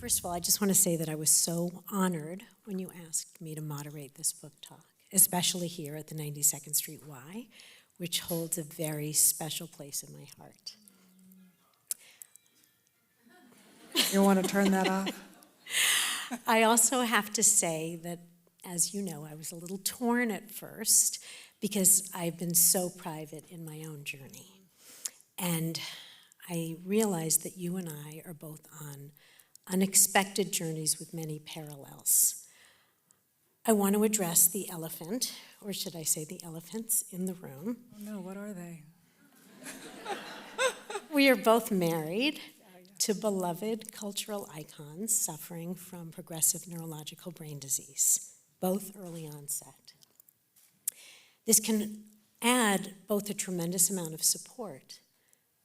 First of all, I just want to say that I was so honored when you asked me to moderate this book talk, especially here at the 92nd Street Y, which holds a very special place in my heart. You want to turn that off? I also have to say that, as you know, I was a little torn at first because I've been so private in my own journey. And I realized that you and I are both on unexpected journeys with many parallels. I want to address the elephant, or should I say the elephants in the room. Oh no, what are they? We are both married to beloved cultural icons suffering from progressive neurological brain disease, both early onset. This can add both a tremendous amount of support,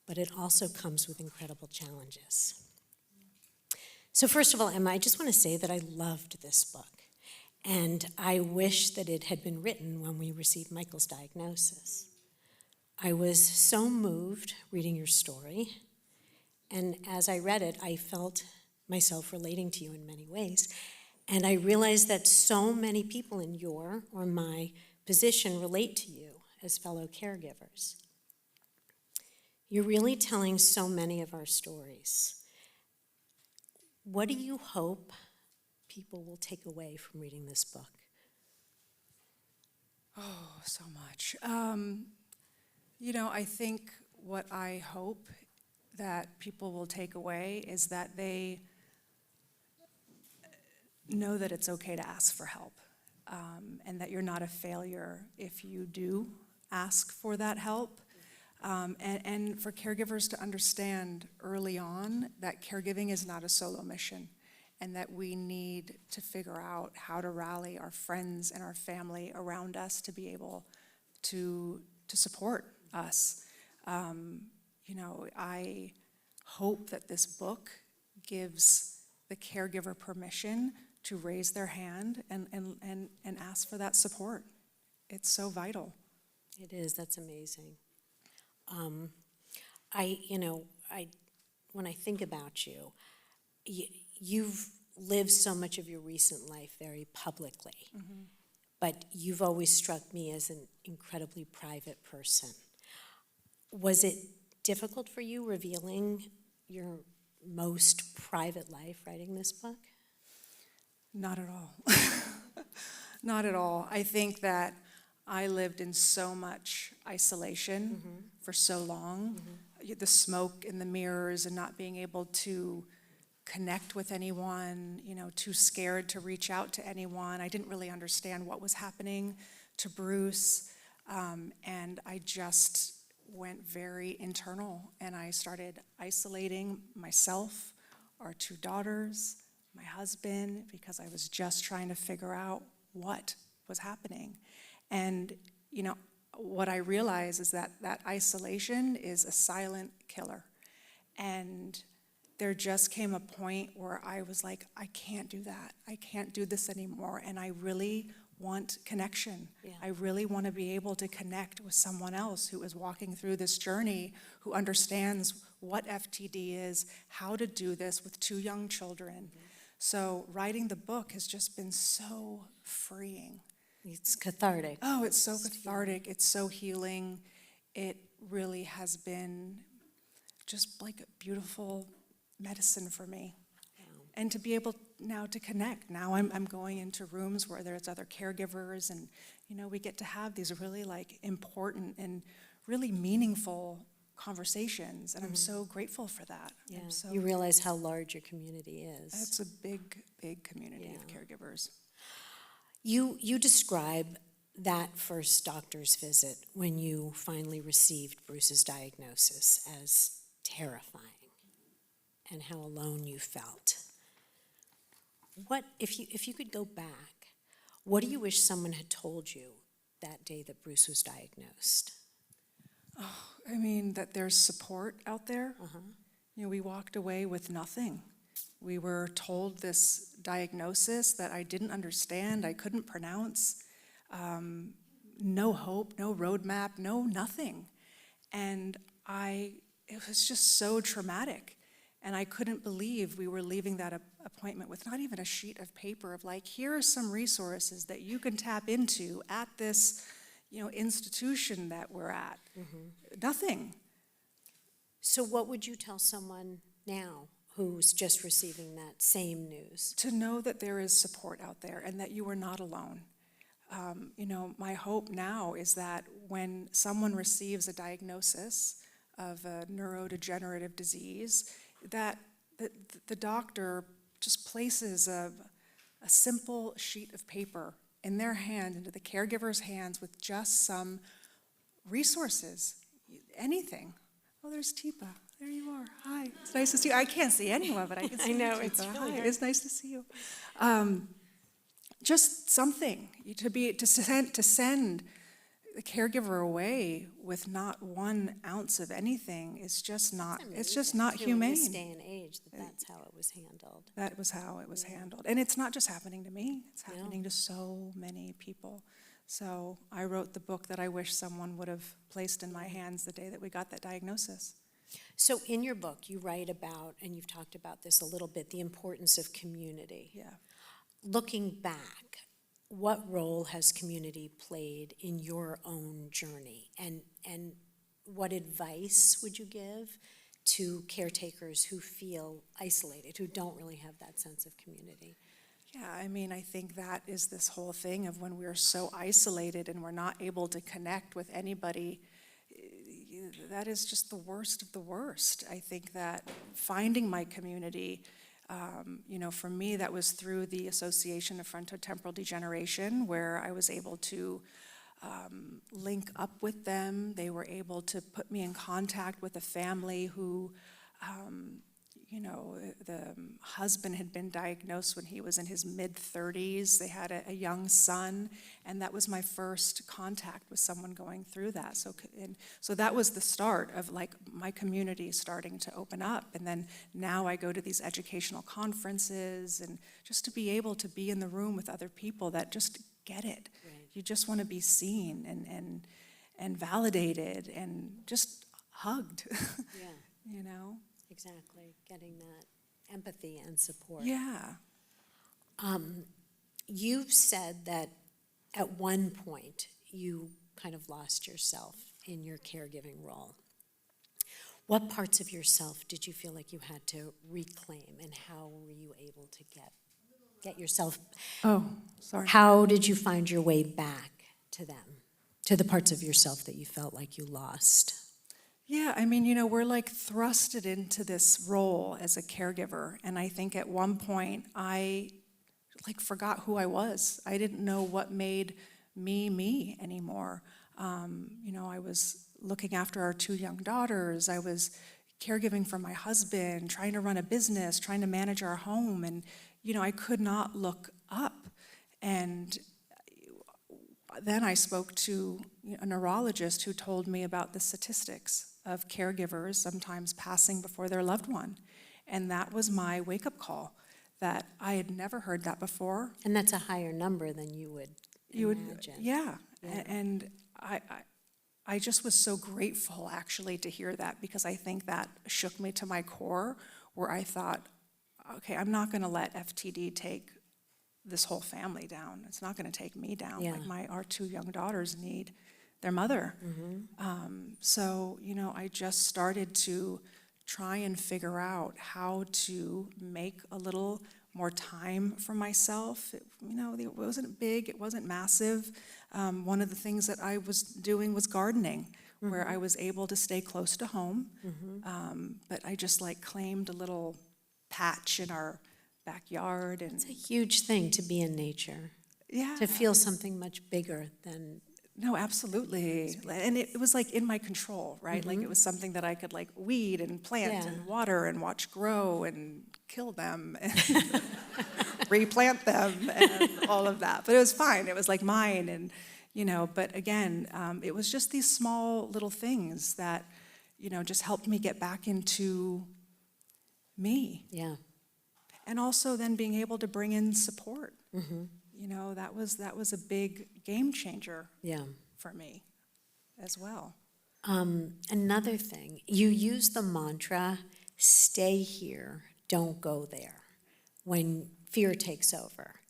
but it also comes with incredible challenges. So first of all, Emma, I just want to say that I loved this book, and I wish that it had been written when we received Michael's diagnosis. I was so moved reading your story, and as I read it, I felt myself relating to you in many ways, and I realized that so many people in your or my position relate to you as fellow caregivers. You're really telling so many of our stories. What do you hope people will take away from reading this book? Oh, so much. I think what I hope that people will take away is that they know that it's okay to ask for help, and that you're not a failure if you do ask for that help. And for caregivers to understand early on that caregiving is not a solo mission, and that we need to figure out how to rally our friends and our family around us to be able to support us. I hope that this book gives the caregiver permission to raise their hand and ask for that support. It's so vital. It is, that's amazing. When I think about you, you've lived so much of your recent life very publicly, but you've always struck me as an incredibly private person. Was it difficult for you revealing your most private life writing this book? Not at all. Not at all. I think that I lived in so much isolation for so long. The smoke in the mirrors and not being able to connect with anyone, too scared to reach out to anyone. I didn't really understand what was happening to Bruce, and I just went very internal, and I started isolating myself, our two daughters, my husband, because I was just trying to figure out what was happening. And, what I realize is that isolation is a silent killer. And there just came a point where I was like, I can't do that. I can't do this anymore. And I really want connection. Yeah. I really want to be able to connect with someone else who is walking through this journey, who understands what FTD is, how to do this with two young children. So writing the book has just been so freeing. It's cathartic. Oh, it's so cathartic. It's so healing. It really has been just like a beautiful medicine for me. Wow. And to be able now to connect. Now I'm going into rooms where there's other caregivers, and we get to have these really important and really meaningful conversations, and I'm so grateful for that. Yeah. You realize how large your community is. It's a big, big community of caregivers. You describe that first doctor's visit when you finally received Bruce's diagnosis as terrifying, and how alone you felt. What if you could go back, what do you wish someone had told you that day that Bruce was diagnosed? That there's support out there. We walked away with nothing. We were told this diagnosis that I didn't understand, I couldn't pronounce, no hope, no roadmap, no nothing. And it was just so traumatic. And I couldn't believe we were leaving that appointment with not even a sheet of paper of like, here are some resources that you can tap into at this, institution that we're at. Nothing. So what would you tell someone now who's just receiving that same news? To know that there is support out there and that you are not alone. My hope now is that when someone receives a diagnosis of a neurodegenerative disease, that the doctor just places a simple sheet of paper in their hand, into the caregiver's hands, with just some resources, anything. Oh, there's Teepa. There you are. Hi. It's nice to see you. I can't see anyone, but I can see you. I know, Teepa. it's really Hi. hard. It's nice to see you. Just something to send the caregiver away with not 1 ounce of anything is just not. It's just not humane. In this day and age, that's how it was handled. That was how it was handled, and it's not just happening to me. It's happening to so many people. So I wrote the book that I wish someone would have placed in my hands the day that we got that diagnosis. So in your book, you write about, and you've talked about this a little bit, the importance of community. Yeah. Looking back, what role has community played in your own journey? And what advice would you give to caretakers who feel isolated, who don't really have that sense of community? Yeah, I think that is this whole thing of when we're so isolated and we're not able to connect with anybody, that is just the worst of the worst. I think that finding my community, for me, that was through the Association of Frontotemporal Degeneration, where I was able to link up with them. They were able to put me in contact with a family who, the husband had been diagnosed when he was in his mid-30s. They had a young son, and that was my first contact with someone going through that. So that was the start of like my community starting to open up. And then now I go to these educational conferences, and just to be able to be in the room with other people that just get it. Right. You just want to be seen and validated and just hugged. Yeah. Exactly, getting that empathy and support. Yeah. You've said that at one point you kind of lost yourself in your caregiving role. What parts of yourself did you feel like you had to reclaim, and how were you able to get yourself? Oh, sorry. How did you find your way back to them, to the parts of yourself that you felt like you lost? Yeah, we're like thrusted into this role as a caregiver, and I think at one point I forgot who I was. I didn't know what made me anymore. I was looking after our 2 young daughters. I was caregiving for my husband, trying to run a business, trying to manage our home, and I could not look up. And then I spoke to a neurologist who told me about the statistics of caregivers sometimes passing before their loved one. And that was my wake-up call, that I had never heard that before. And that's a higher number than you would imagine. Yeah. And I just was so grateful actually to hear that, because I think that shook me to my core, where I thought, okay, I'm not gonna let FTD take this whole family down. It's not gonna take me down. Yeah. Like our 2 young daughters need their mother. So, I just started to try and figure out how to make a little more time for myself. It wasn't big, it wasn't massive. One of the things that I was doing was gardening, where I was able to stay close to home. But I just claimed a little patch in our backyard. And It's a huge thing to be in nature, yeah. to feel something much bigger than. No, absolutely. And it was in my control, right? It was something that I could weed and plant and water and watch grow and kill them and replant them and all of that. But it was fine. It was mine. And, but again, it was just these small little things that, just helped me get back into me. Yeah. And also then being able to bring in support. That was a big game changer for me as well. Another thing, you use the mantra, stay here, don't go there, when fear takes over.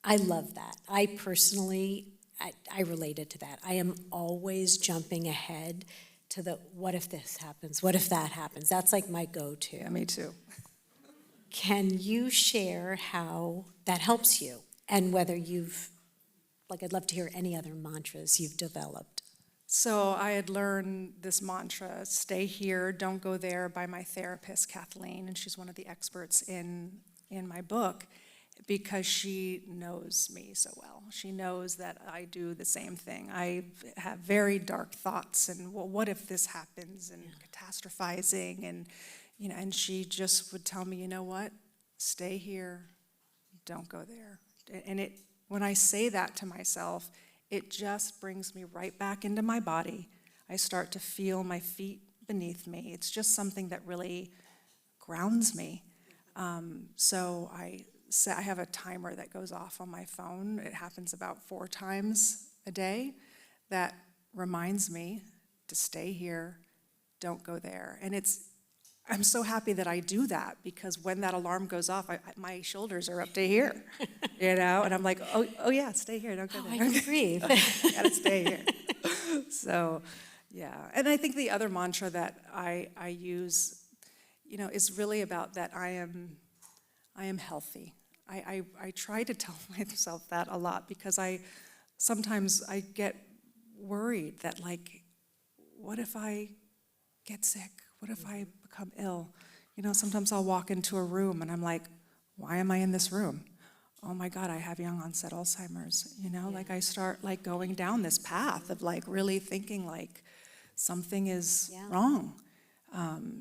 I love that. I personally, I related to that. I am always jumping ahead to the what if this happens, what if that happens. That's like my go-to. Yeah, me too. Can you share how that helps you and whether you've, like I'd love to hear any other mantras you've developed. So I had learned this mantra, stay here, don't go there, by my therapist, Kathleen, and she's one of the experts in my book because she knows me so well. She knows that I do the same thing. I have very dark thoughts and, well, what if this happens, and catastrophizing, and and she just would tell me, you know what, stay here, don't go there. And when I say that to myself, it just brings me right back into my body. I start to feel my feet beneath me. It's just something that really grounds me. So I have a timer that goes off on my phone. It happens about 4 times a day that reminds me to stay here, don't go there. And I'm so happy that I do that, because when that alarm goes off, my shoulders are up to here, and I'm like, oh yeah, stay here, don't go there. I can breathe. Gotta stay here. So, yeah. And I think the other mantra that I use, is really about that I am healthy. I try to tell myself that a lot, because sometimes I get worried that, like, what if I get sick? What if I become ill? Sometimes I'll walk into a room and I'm like, why am I in this room? Oh my God, I have young onset Alzheimer's. Like I start like going down this path of like really thinking like something is wrong.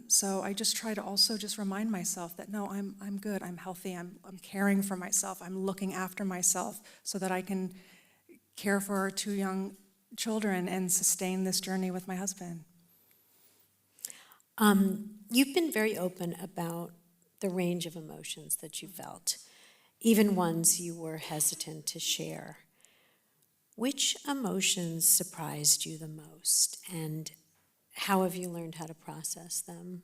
So I just try to also just remind myself that no, I'm good, I'm healthy, I'm caring for myself, I'm looking after myself so that I can care for our 2 young children and sustain this journey with my husband. You've been very open about the range of emotions that you felt, even ones you were hesitant to share. Which emotions surprised you the most, and how have you learned how to process them?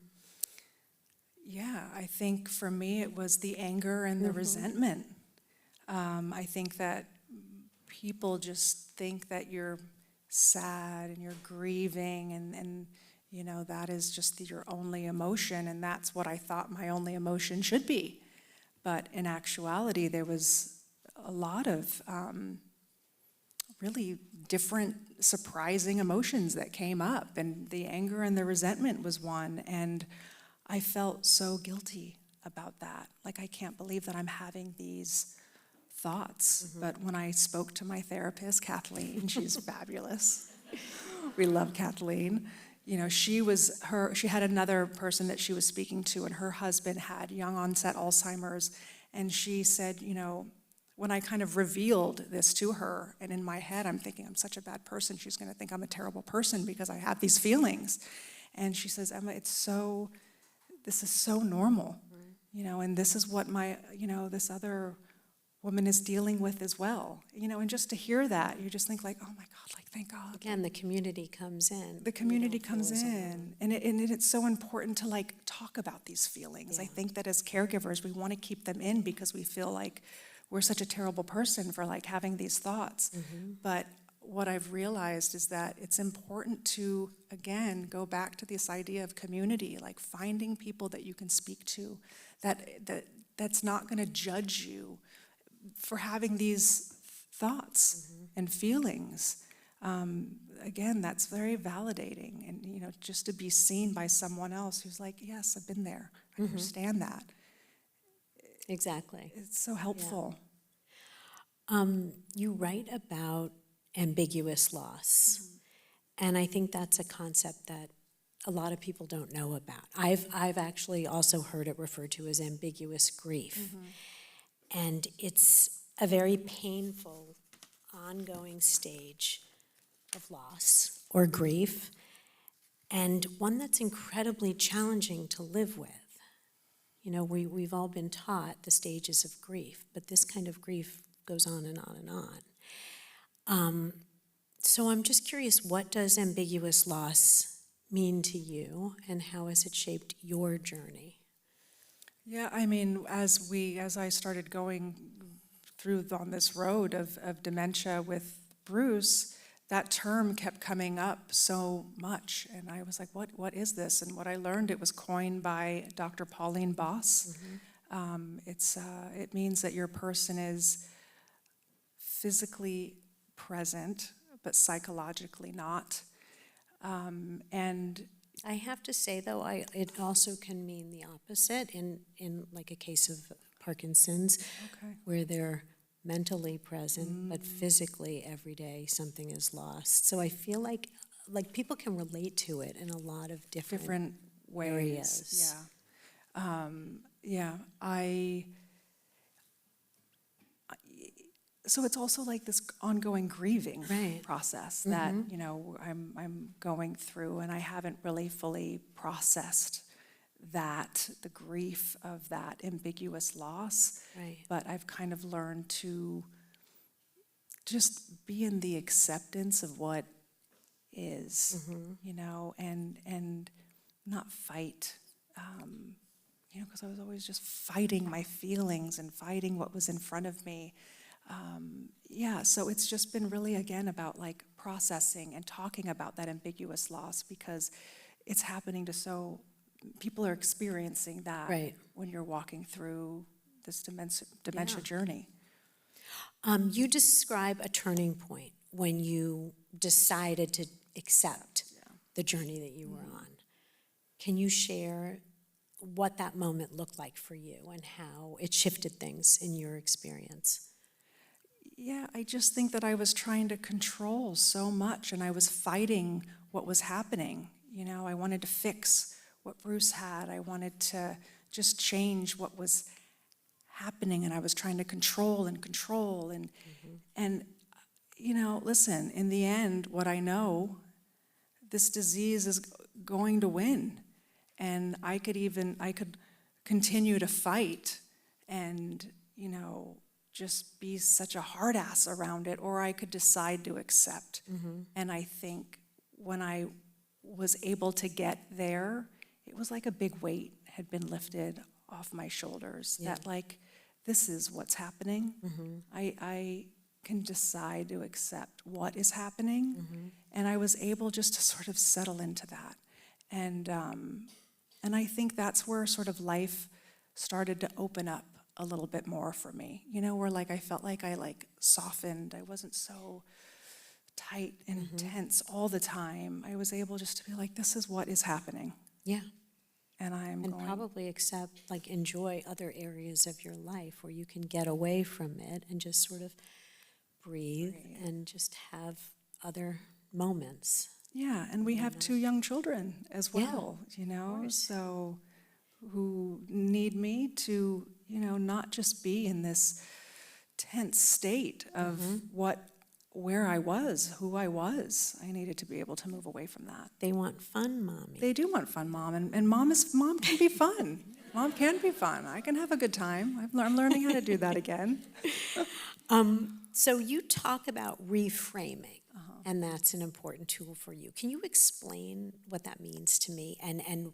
Yeah, I think for me it was the anger and the resentment. I think that people just think that you're sad and you're grieving, and that is just your only emotion, and that's what I thought my only emotion should be. But in actuality, there was a lot of really different, surprising emotions that came up, and the anger and the resentment was one, and I felt so guilty about that. Like, I can't believe that I'm having these thoughts. But when I spoke to my therapist, Kathleen, she's fabulous. We love Kathleen. She had another person that she was speaking to, and her husband had young onset Alzheimer's. And she said, when I kind of revealed this to her, and in my head I'm thinking, I'm such a bad person, she's going to think I'm a terrible person because I have these feelings. And she says, Emma, this is so normal, and this is what this other woman is dealing with as well. And just to hear that, you just think like, oh my God, like, thank God. Again, the community comes in. The community comes in, and it's so important to like talk about these feelings. Yeah. I think that as caregivers, we want to keep them in because we feel like we're such a terrible person for like having these thoughts. But what I've realized is that it's important to, again, go back to this idea of community, like finding people that you can speak to, that's not going to judge you for having these thoughts and feelings. Again, that's very validating, and just to be seen by someone else who's like, yes, I've been there, I understand that. Exactly. It's so helpful. You write about ambiguous loss, and I think that's a concept that a lot of people don't know about. I've actually also heard it referred to as ambiguous grief. And it's a very painful, ongoing stage of loss or grief, and one that's incredibly challenging to live with. We've all been taught the stages of grief, but this kind of grief goes on and on and on. So I'm just curious, what does ambiguous loss mean to you, and how has it shaped your journey? Yeah, I mean, as I started going through on this road of dementia with Bruce, that term kept coming up so much, and I was like, what is this? And what I learned, it was coined by Dr. Pauline Boss. It means that your person is physically present, but psychologically not. And I have to say, though, it also can mean the opposite in like a case of Parkinson's, okay. where they're mentally present, but physically every day something is lost. So I feel like people can relate to it in a lot of different ways. areas. Yeah. So it's also like this ongoing grieving Right. process that I'm going through, and I haven't really fully processed the grief of that ambiguous loss. Right. But I've kind of learned to just be in the acceptance of what is, and not fight, because I was always just fighting my feelings and fighting what was in front of me. So it's just been really, again, about like processing and talking about that ambiguous loss, because it's happening to people are experiencing that Right. when you're walking through this dementia journey. You describe a turning point when you decided to accept the journey that you were on. Can you share what that moment looked like for you and how it shifted things in your experience? Yeah, I just think that I was trying to control so much, and I was fighting what was happening. I wanted to fix what Bruce had. I wanted to just change what was happening, and I was trying to control and listen, in the end, what I know, this disease is going to win, and I could continue to fight and just be such a hard ass around it, or I could decide to accept. And I think when I was able to get there, it was like a big weight had been lifted off my shoulders. Yeah. That like, this is what's happening. I can decide to accept what is happening. And I was able just to sort of settle into that. And I think that's where sort of life started to open up a little bit more for me, where like I felt like I like softened. I wasn't so tight and tense all the time. I was able just to be like, this is what is happening. Yeah. And probably enjoy other areas of your life where you can get away from it and just sort of breathe. And just have other moments. Yeah, and we have 2 young children as well, so who need me to, not just be in this tense state of where I was, who I was. I needed to be able to move away from that. They want fun, Mommy. They do want fun, Mom, and mom can be fun. Mom can be fun. I can have a good time. I'm learning how to do that again. So you talk about reframing, and that's an important tool for you. Can you explain what that means to me and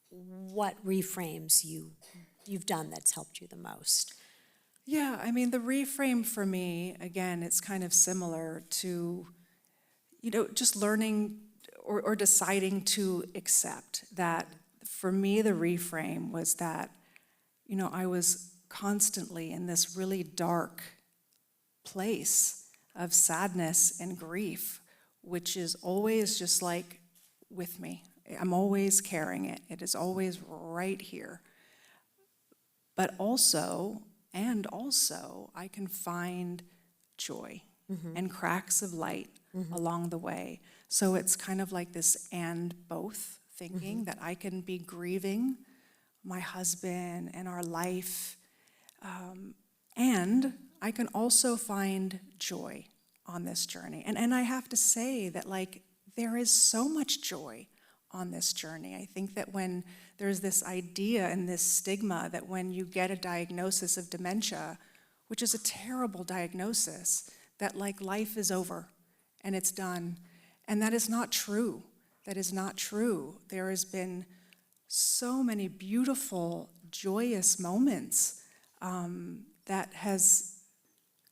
what reframes you've done that's helped you the most? Yeah, I mean, the reframe for me, again, it's kind of similar to, just learning or deciding to accept that. For me, the reframe was that, I was constantly in this really dark place of sadness and grief, which is always just like with me. I'm always carrying it. It is always right here. But also, I can find joy and cracks of light along the way. So it's kind of like this and both thinking, that I can be grieving my husband and our life, and I can also find joy on this journey. And I have to say that there is so much joy on this journey. I think that when there's this idea and this stigma that when you get a diagnosis of dementia, which is a terrible diagnosis, that life is over and it's done. And that is not true. that is not true. There has been so many beautiful, joyous moments that has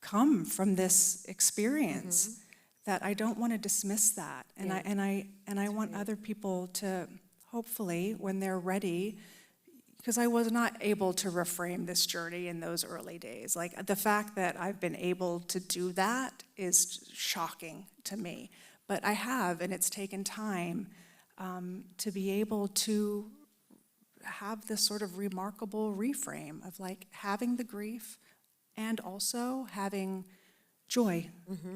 come from this experience that I don't want to dismiss that. And I want other people to, hopefully, when they're ready, because I was not able to reframe this journey in those early days. Like, the fact that I've been able to do that is shocking to me. But I have, and it's taken time to be able to have this sort of remarkable reframe of like having the grief and also having joy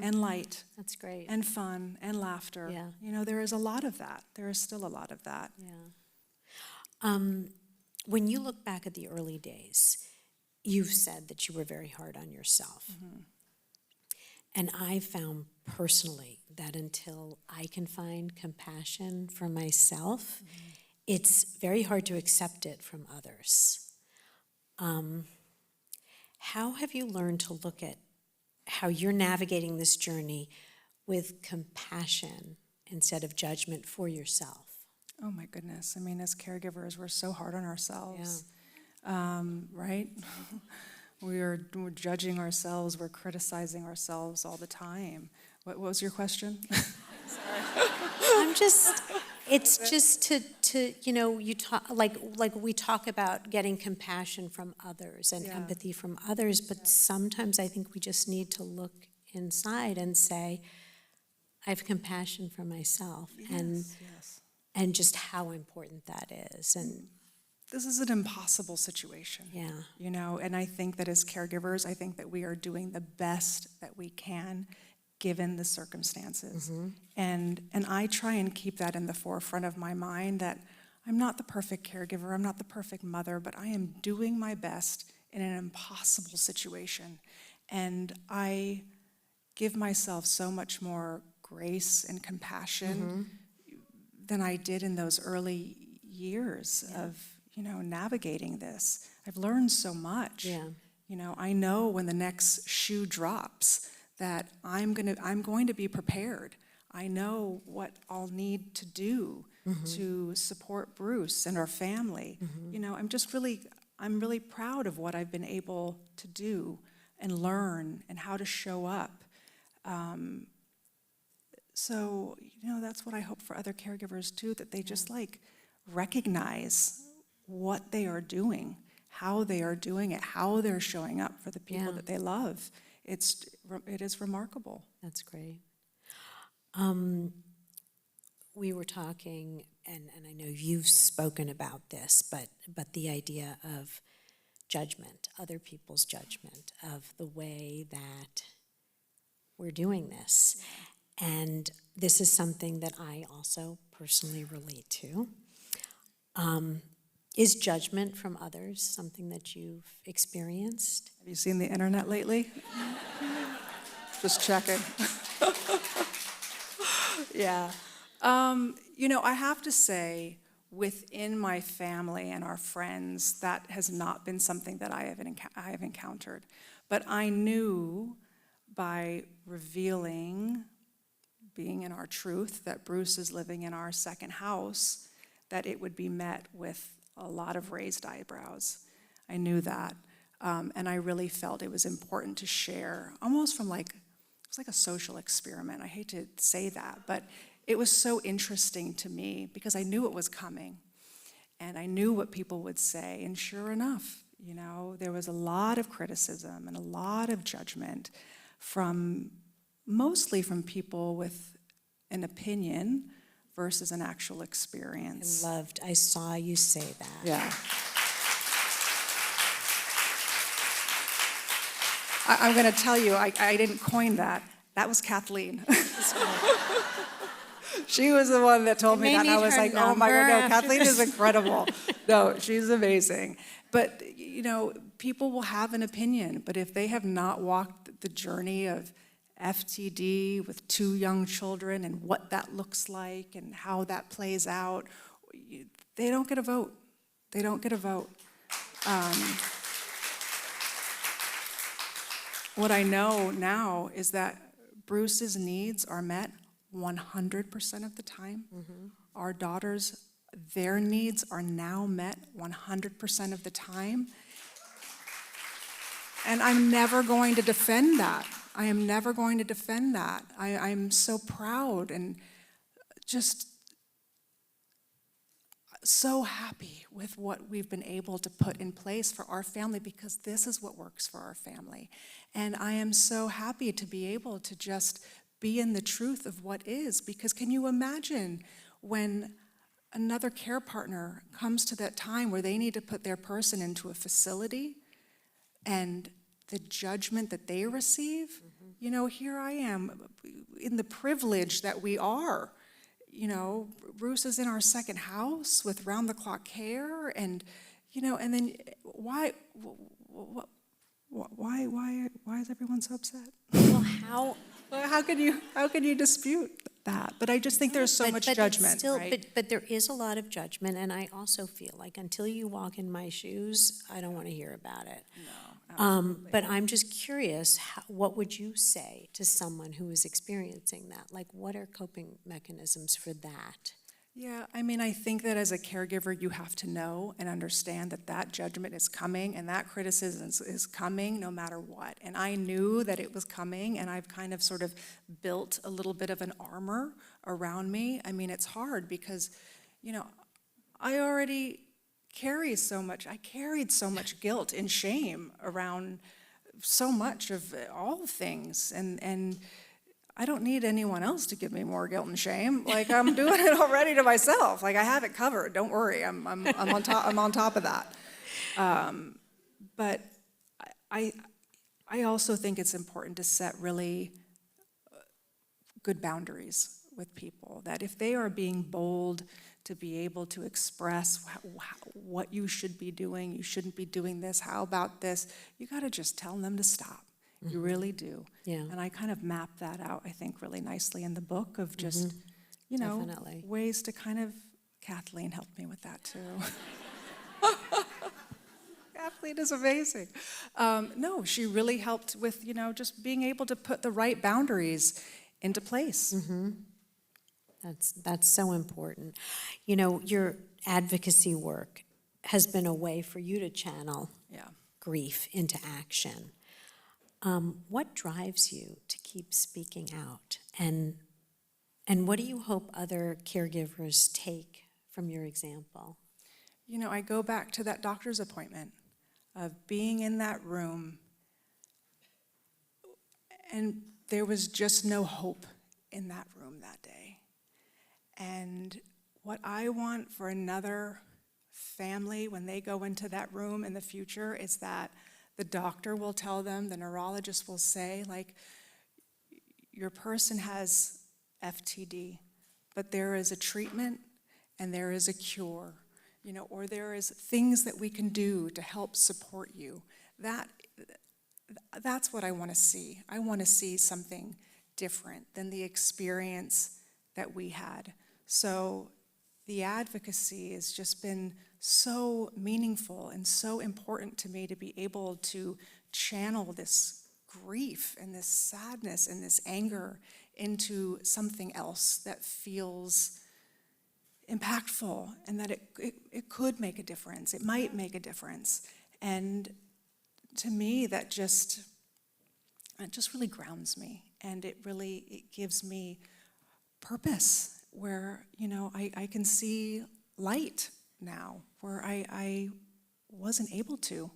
and light. That's great. And fun and laughter. Yeah. You know, there is a lot of that. There is still a lot of that. Yeah. When you look back at the early days, you've said that you were very hard on yourself. And I found personally that until I can find compassion for myself, it's very hard to accept it from others. How have you learned to look at how you're navigating this journey with compassion instead of judgment for yourself? Oh my goodness. I mean, as caregivers, we're so hard on ourselves, right? We're judging ourselves, we're criticizing ourselves all the time. What was your question? It's just to you know, you talk like we talk about getting compassion from others and empathy from others, but sometimes I think we just need to look inside and say, I have compassion for myself, and just how important that is. And this is an impossible situation. You know, and I think that as caregivers, I think that we are doing the best that we can given the circumstances. And I try and keep that in the forefront of my mind, that I'm not the perfect caregiver, I'm not the perfect mother, but I am doing my best in an impossible situation. And I give myself so much more grace and compassion than I did in those early years of, you know, navigating this. I've learned so much. You know, I know when the next shoe drops that I'm going to be prepared. I know what I'll need to do to support Bruce and our family. You know, I'm really proud of what I've been able to do and learn and how to show up. So, you know, that's what I hope for other caregivers too, that they just like recognize what they are doing, how they are doing it, how they're showing up for the people that they love. It is remarkable. that's great. We were talking, and I know you've spoken about this, but the idea of judgment, other people's judgment of the way that we're doing this. And this is something that I also personally relate to. Is judgment from others something that you've experienced? Have you seen the internet lately? Just checking. You know, I have to say, within my family and our friends, that has not been something that I have encountered. But I knew by revealing, being in our truth, that Bruce is living in our second house, that it would be met with a lot of raised eyebrows. I knew that. And I really felt it was important to share, almost from like, it was like a social experiment. I hate to say that, but it was so interesting to me because I knew it was coming. And I knew what people would say. And sure enough, you know, there was a lot of criticism and a lot of judgment mostly from people with an opinion versus an actual experience. I saw you say that. Yeah. I'm going to tell you, I didn't coin that. That was Kathleen. She was the one that told me that, and I was like, oh my God, no, Kathleen is incredible. No, she's amazing. But, you know, people will have an opinion, but if they have not walked the journey of FTD with 2 young children and what that looks like and how that plays out, they don't get a vote. They don't get a vote. What I know now is that Bruce's needs are met 100% of the time. our daughters, their needs are now met 100% of the time. And I'm never going to defend that. I am never going to defend that. I'm so proud and just so happy with what we've been able to put in place for our family, because this is what works for our family. And I am so happy to be able to just be in the truth of what is, because can you imagine when another care partner comes to that time where they need to put their person into a facility and the judgment that they receive? Mm-hmm. You know, here I am in the privilege that we are. You know, Bruce is in our second house with round-the-clock care, and, you know, and then why is everyone so upset? Well, how can you dispute that? But I just think there's so much judgment, still, right? But there is a lot of judgment, and I also feel like until you walk in my shoes, I don't want to hear about it. No, absolutely. But I'm just curious, what would you say to someone who is experiencing that? Like, what are coping mechanisms for that? Yeah, I mean, I think that as a caregiver, you have to know and understand that that judgment is coming and that criticism is coming no matter what. And I knew that it was coming, and I've kind of sort of built a little bit of an armor around me. I mean, it's hard because, you know, I already carried so much guilt and shame around so much of all things. And I don't need anyone else to give me more guilt and shame. Like, I'm doing it already to myself. Like, I have it covered. Don't worry. I'm on top. I'm on top of that. But I also think it's important to set really good boundaries with people. That if they are being bold to be able to express what you should be doing, you shouldn't be doing this. How about this? You got to just tell them to stop. You really do. Yeah. And I kind of map that out, I think, really nicely in the book of just, you know, Definitely. ways to kind of, Kathleen helped me with that too. Kathleen is amazing. No, she really helped with, you know, just being able to put the right boundaries into place. Mm-hmm. That's so important. You know, your advocacy work has been a way for you to channel grief into action. What drives you to keep speaking out? And what do you hope other caregivers take from your example? You know, I go back to that doctor's appointment of being in that room, and there was just no hope in that room that day. And what I want for another family when they go into that room in the future is that the doctor will tell them, the neurologist will say, like, your person has FTD, but there is a treatment and there is a cure, you know, or there is things that we can do to help support you. That's what I want to see. I want to see something different than the experience that we had. So the advocacy has just been so meaningful and so important to me to be able to channel this grief and this sadness and this anger into something else that feels impactful and that it could make a difference. It might make a difference. And to me, it just really grounds me, and it gives me purpose where, you know, I can see light now where I wasn't able to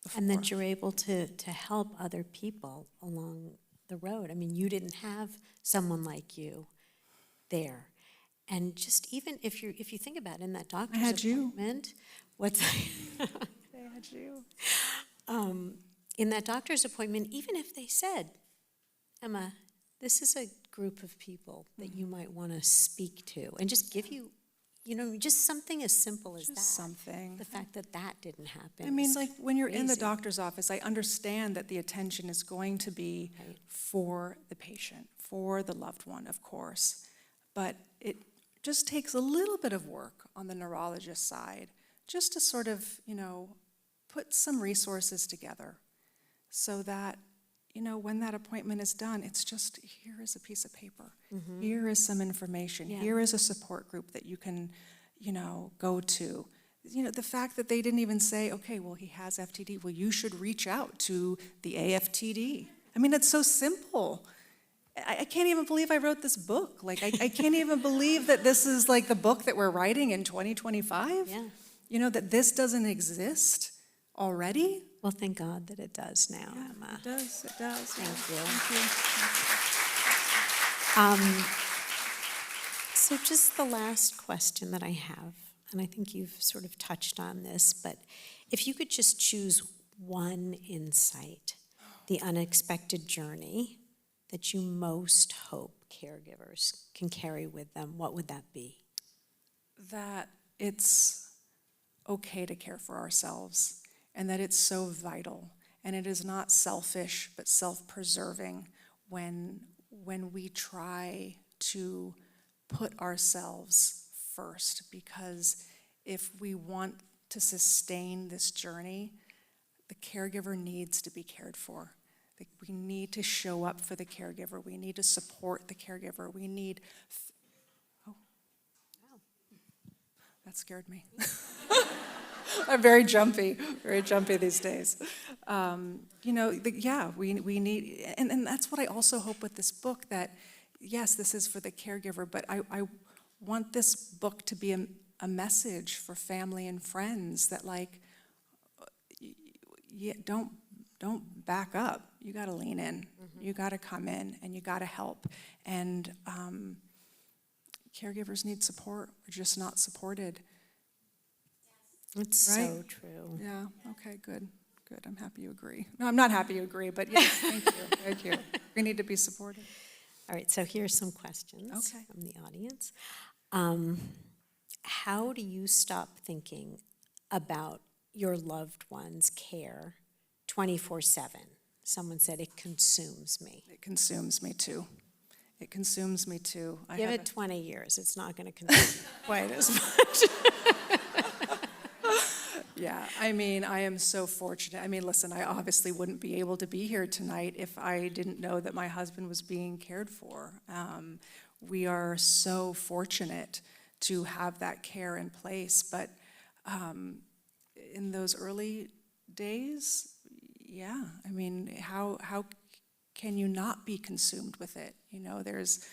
before. And that you're able to help other people along the road. I mean, you didn't have someone like you there. And just even if you think about it, in that doctor's appointment, They had you. In that doctor's appointment, even if they said, Emma, this is a group of people that you might want to speak to, and just give you, you know, just something as simple as that. Something. The fact that didn't happen. I mean, like, when you're in the crazy. doctor's office, I understand that the attention is going to be for the patient, for the loved one, of course. But it just takes a little bit of work on the neurologist side, just to sort of, you know, put some resources together so that, when that appointment is done, it's just, here is a piece of paper. Here is some information. Here is a support group that you can, go to. The fact that they didn't even say, okay, well, he has FTD. Well, you should reach out to the AFTD. I mean, it's so simple. I can't even believe I wrote this book. Like, I can't even believe that this is like the book that we're writing in 2025. Yeah. That this doesn't exist already. Well, thank God that it does now, Yeah, Emma. it does. Thank you. Thank you. So just the last question that I have, and I think you've sort of touched on this, but if you could just choose one insight, the unexpected journey that you most hope caregivers can carry with them, what would that be? That it's okay to care for ourselves, and that it's so vital, and it is not selfish but self-preserving when we try to put ourselves first, because if we want to sustain this journey, the caregiver needs to be cared for. We need to show up for the caregiver. We need to support the caregiver. We need, oh, wow, that scared me. I'm very jumpy these days. We need, and that's what I also hope with this book, that yes, this is for the caregiver, but I want this book to be a message for family and friends that, like, don't back up. You got to lean in. You got to come in, and you got to help. And caregivers need support. We're just not supported. It's Right? so true. Yeah. Okay. Good. I'm happy you agree. No, I'm not happy you agree, but yes, thank you. Thank you. We need to be supported. All right, so here's some questions Okay. from the audience. How do you stop thinking about your loved one's care 24/7? Someone said it consumes me. It consumes me too. It consumes me too. Give it 20 years, it's not going to consume quite as much. Yeah, I mean, I am so fortunate. I mean, listen, I obviously wouldn't be able to be here tonight if I didn't know that my husband was being cared for. We are so fortunate to have that care in place, but in those early days, yeah, I mean, how can you not be consumed with it? There's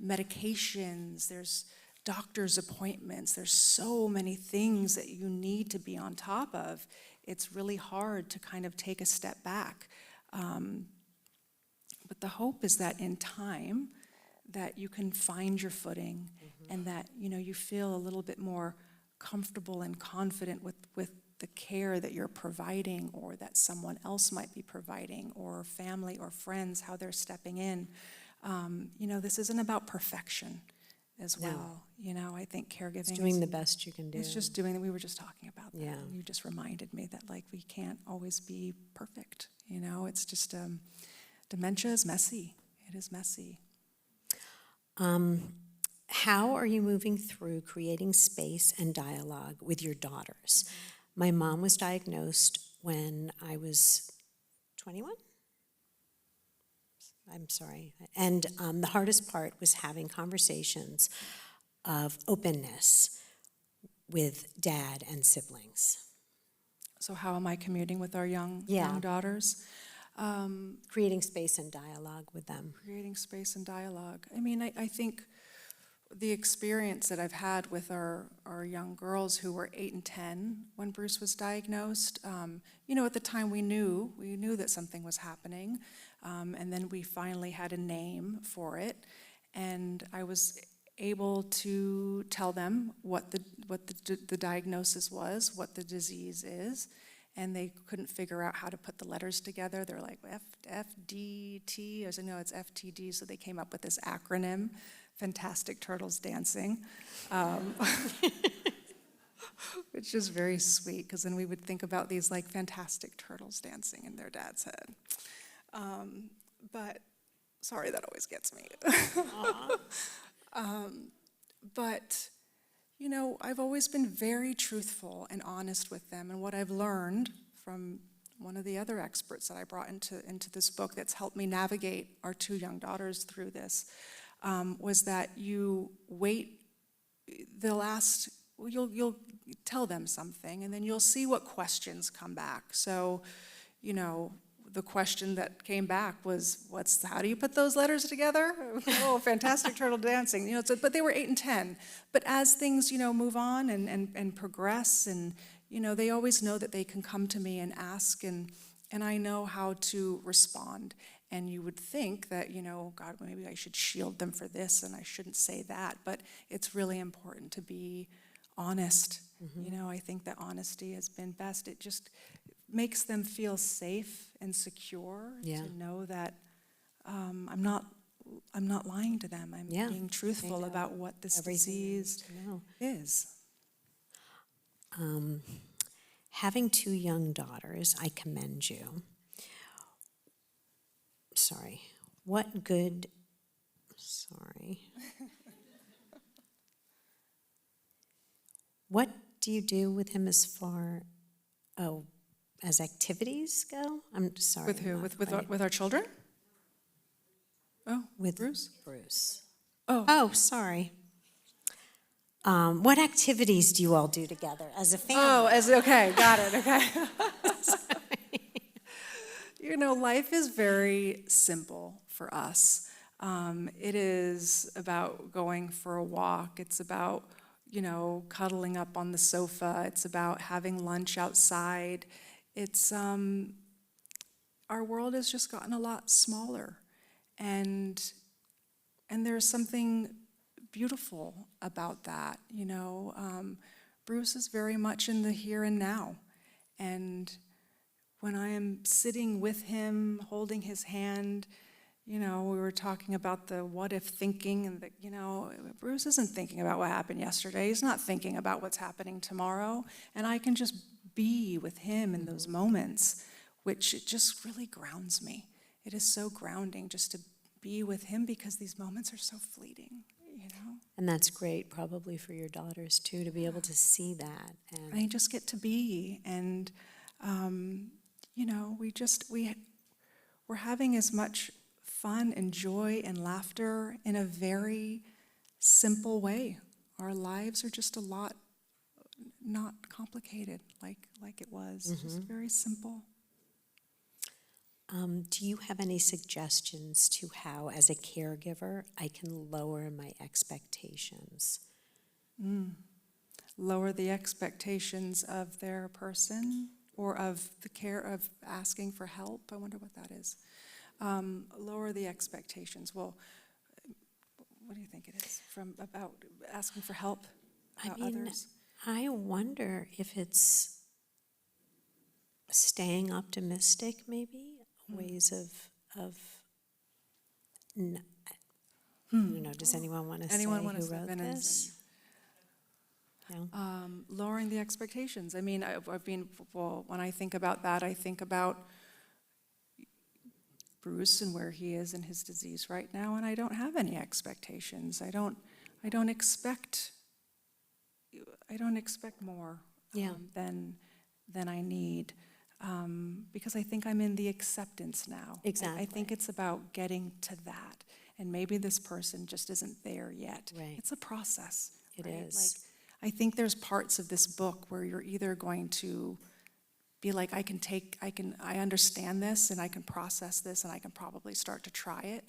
medications, there's doctor's appointments, there's so many things that you need to be on top of. It's really hard to kind of take a step back. But the hope is that in time, that you can find your footing, and that you feel a little bit more comfortable and confident with the care that you're providing, or that someone else might be providing, or family or friends, how they're stepping in. This isn't about perfection as well. I think caregiving It's doing the best you can do. It's just doing, we were just talking about that. Yeah. You just reminded me that, like, we can't always be perfect. It's just, dementia is messy. It is messy. How are you moving through creating space and dialogue with your daughters? My mom was diagnosed when I was 21. I'm sorry. And the hardest part was having conversations of openness with dad and siblings. So how am I commuting with our young daughters? Creating space and dialogue with them. Creating space and dialogue. I mean, I think the experience that I've had with our young girls who were 8 and 10 when Bruce was diagnosed, at the time we knew that something was happening, and then we finally had a name for it, and I was able to tell them what the diagnosis was, what the disease is, and they couldn't figure out how to put the letters together. They're like, FDT, I said, no, it's FTD, so they came up with this acronym, Fantastic Turtles Dancing, which is very sweet, because then we would think about these like fantastic turtles dancing in their dad's head. But, sorry, that always gets me. But, I've always been very truthful and honest with them, and what I've learned from one of the other experts that I brought into this book that's helped me navigate our 2 young daughters through this, was that you wait, they'll ask, you'll tell them something, and then you'll see what questions come back. So, the question that came back was, how do you put those letters together? Oh, fantastic turtle dancing. But they were 8 and 10. But as things, move on and progress, and, they always know that they can come to me and ask, and I know how to respond. And you would think that, God, maybe I should shield them for this, and I shouldn't say that. But it's really important to be honest. I think that honesty has been best. It just makes them feel safe and secure to know that I'm not lying to them. I'm being truthful about what this disease is. Having 2 young daughters, I commend you. What do you do with him as far as activities go? I'm sorry. With who? With our children? Oh, with Bruce? Bruce. Oh, sorry. What activities do you all do together as a family? Okay, got it, okay. Life is very simple for us. It is about going for a walk. It's about, cuddling up on the sofa. It's about having lunch outside. It's, our world has just gotten a lot smaller. And there's something beautiful about that, Bruce is very much in the here and now. And when I am sitting with him, holding his hand, we were talking about the what if thinking, and Bruce isn't thinking about what happened yesterday. He's not thinking about what's happening tomorrow. And I can just be with him in those moments, which it just really grounds me. It is so grounding just to be with him, because these moments are so fleeting, And that's great, probably for your daughters too, to be able to see that. And I just get to be, and we're having as much fun and joy and laughter in a very simple way. Our lives are just a lot not complicated like it was, just very simple. Do you have any suggestions to how, as a caregiver, I can lower my expectations? Lower the expectations of their person, or of the care of asking for help? I wonder what that is. Lower the expectations. Well, what do you think it is about asking for help about others? I wonder if it's staying optimistic, maybe, ways of does anyone want to say who wrote this? No? Lowering the expectations. When I think about that, I think about Bruce and where he is in his disease right now, and I don't have any expectations. I don't expect more than I need, because I think I'm in the acceptance now. Exactly. I think it's about getting to that, and maybe this person just isn't there yet. Right. It's a process. It right? is. I think there's parts of this book where you're either going to be like, I understand this, and I can process this, and I can probably start to try it.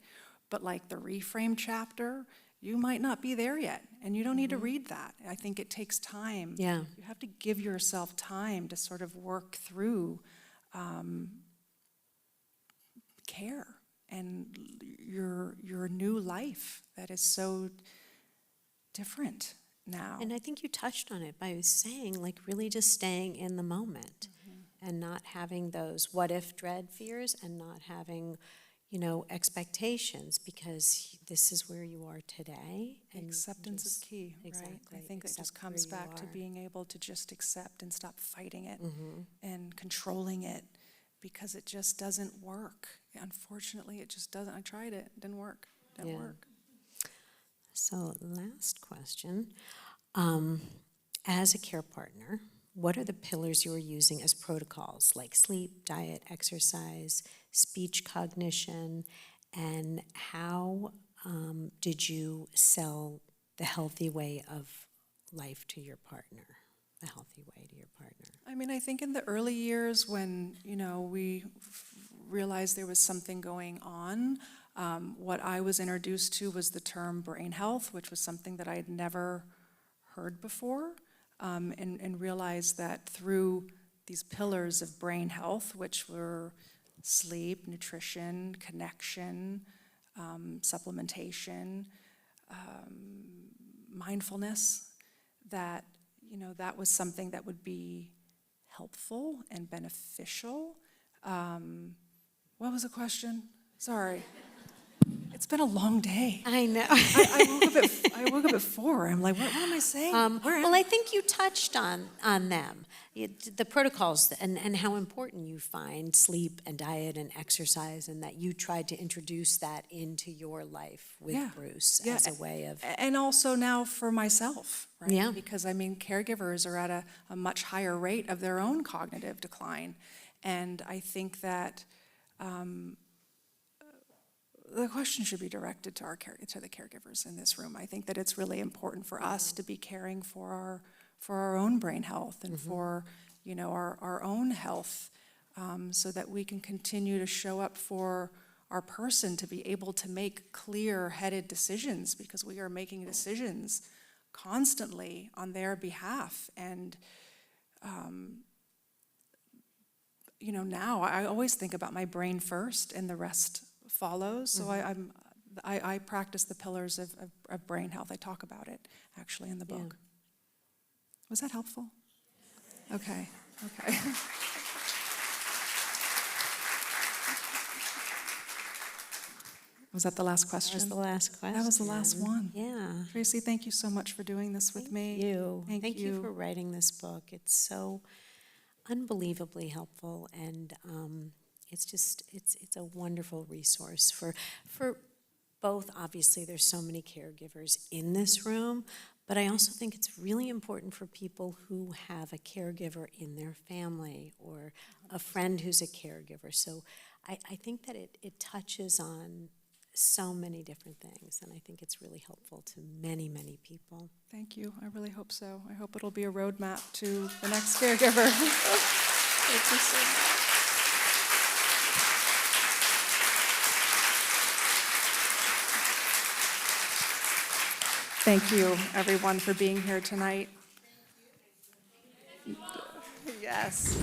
But like the reframe chapter, you might not be there yet, and you don't need to read that. I think it takes time. Yeah. You have to give yourself time to sort of work through care and your new life that is so different now. And I think you touched on it by saying, really just staying in the moment and not having those what if dread fears, and not having, expectations, because this is where you are today. And acceptance is key, exactly, right? I think it just comes back to being able to just accept and stop fighting it and controlling it, because it just doesn't work. Unfortunately, it just doesn't. I tried it. It didn't work. It didn't work. So last question. As a care partner, what are the pillars you are using as protocols, like sleep, diet, exercise, speech cognition, and how did you sell the healthy way of life to your partner, a healthy way to your partner? I mean, I think in the early years when, we realized there was something going on, what I was introduced to was the term brain health, which was something that I had never heard before, and realized that through these pillars of brain health, which were sleep, nutrition, connection, supplementation, mindfulness, that that was something that would be helpful and beneficial. What was the question? Sorry. It's been a long day. I know. I woke up at 4. I'm like, what am I saying? Well, I think you touched on them, the protocols and how important you find sleep and diet and exercise, and that you tried to introduce that into your life with Bruce as a way of... And also now for myself, right? Yeah. Because, caregivers are at a much higher rate of their own cognitive decline. And I think that the question should be directed to the caregivers in this room. I think that it's really important for us to be caring for our own brain health and for our own health, so that we can continue to show up for our person to be able to make clear-headed decisions, because we are making decisions constantly on their behalf. And now I always think about my brain first and the rest follows. So I practice the pillars of brain health. I talk about it actually in the book. Yeah. Was that helpful? Okay. Was that the last question? That was the last question. That was the last one. Yeah. Tracy, thank you so much for doing this with me. Thank you for writing this book. It's so unbelievably helpful, and it's a wonderful resource for both. Obviously, there's so many caregivers in this room, but I also think it's really important for people who have a caregiver in their family or a friend who's a caregiver. So I think that it touches on so many different things, and I think it's really helpful to many, many people. Thank you. I really hope so. I hope it'll be a roadmap to the next caregiver. Thank you so much. Thank you, everyone, for being here tonight. Yes.